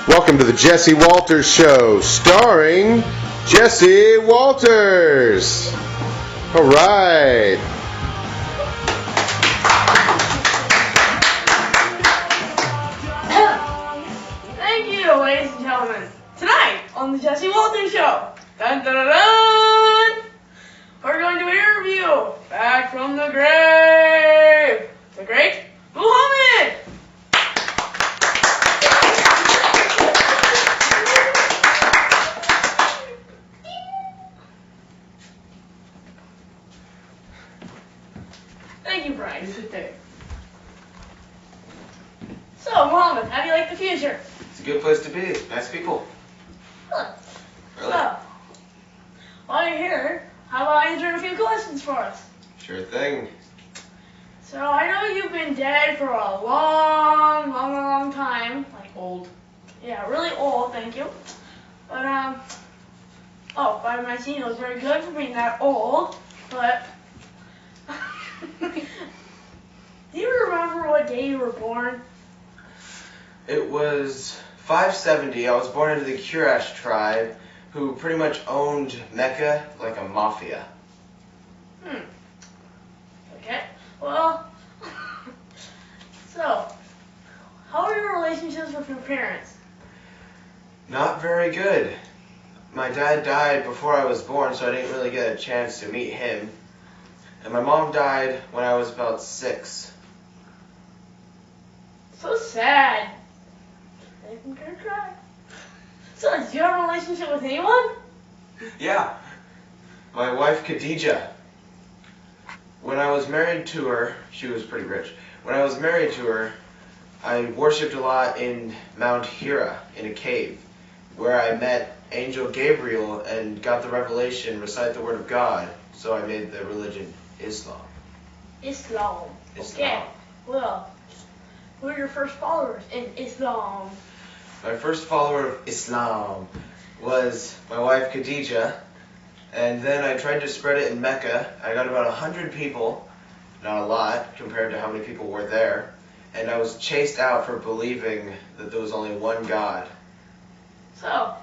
Welcome to the Jesse Walters Show, starring Jesse Walters. All right. Thank you, ladies and gentlemen. Tonight on the Jesse Walters Show, dun, dun, dun, dun, we're going to interview back from the grave, the great Muhamid. Thank you, Brian. Sit there. So, Muhammad, how do you like the future? It's a good place to be. Nice people. Good. Really? So, while you're here, how about answering a few questions for us? Sure thing. So, I know you've been dead for a long time. Like old. Yeah, really old, thank you. But, oh, by my scene, it was very good for being that old, but, do you remember what day you were born? It was 570. I was born into the Quraysh tribe, who pretty much owned Mecca like a mafia. Okay, well, so, how are your relationships with your parents? Not very good. My dad died before I was born, so I didn't really get a chance to meet him. And my mom died when I was about 6. So sad. I'm gonna cry. So, do you have a relationship with anyone? Yeah. My wife Khadija. When I was married to her, she was pretty rich. When I was married to her, I worshipped a lot in Mount Hira in a cave, where I met Angel Gabriel and got the revelation, recite the word of God. So I made the religion Islam. Islam. Islam. Okay. Well, who are your first followers in Islam? My first follower of Islam was my wife Khadija, and then I tried to spread it in Mecca. I got about 100 people, not a lot compared to how many people were there, and I was chased out for believing that there was only one God. So,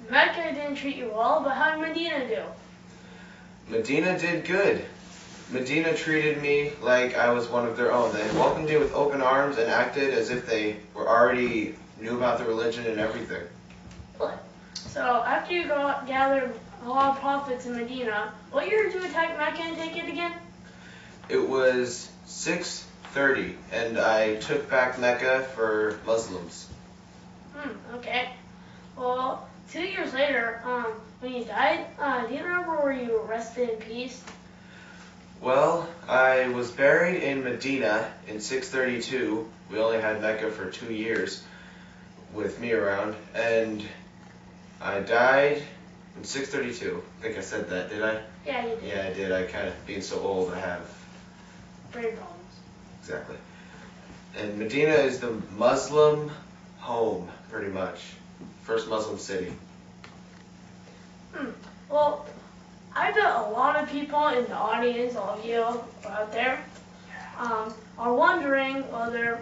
Mecca didn't treat you well, but how did Medina do? Medina did good. Medina treated me like I was one of their own. They welcomed me with open arms and acted as if they were already knew about the religion and everything. Good. So, after you gathered a lot of prophets in Medina, what year did you attack Mecca and take it again? It was 630, and I took back Mecca for Muslims. Okay. Well, 2 years later, when you died, do you remember where you rested in peace? Well, I was buried in Medina in 632. We only had Mecca for 2 years with me around, and I died in 632. I think I said that, did I? Yeah, you did. Yeah, I did. I kind of, being so old, I have. Brain problems. Exactly. And Medina is the Muslim home, pretty much. First Muslim city. Well, I bet a lot of people in the audience, all of you out there, are wondering whether,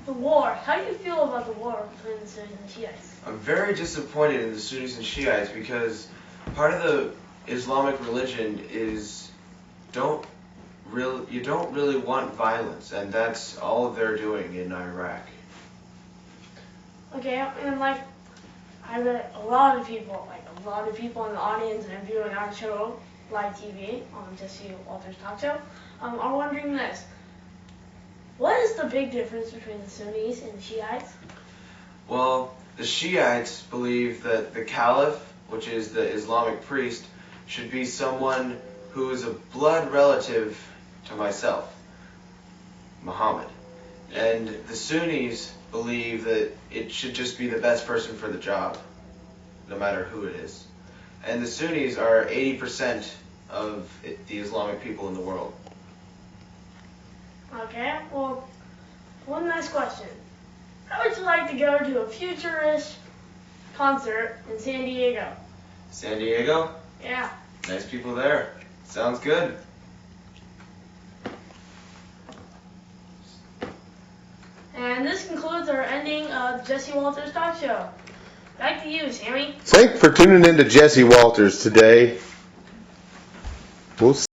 the war, how do you feel about the war between the Sunnis and Shiites? I'm very disappointed in the Sunnis and Shiites because part of the Islamic religion is you don't really want violence, and that's all they're doing in Iraq. Okay, and I bet a lot of people in the audience and viewing our show, live TV, on Jesse Walters Talk Show, are wondering this. What is the big difference between the Sunnis and the Shiites? Well, the Shiites believe that the Caliph, which is the Islamic priest, should be someone who is a blood relative to myself, Muhammad. And the Sunnis believe that it should just be the best person for the job, no matter who it is. And the Sunnis are 80% of the Islamic people in the world. Okay, well, one last question. How would you like to go to a futurist concert in San Diego? San Diego? Yeah. Nice people there. Sounds good. And And this concludes our ending of Jesse Walters Talk Show. Back to you, Sammy. Thanks for tuning in to Jesse Walters today. We'll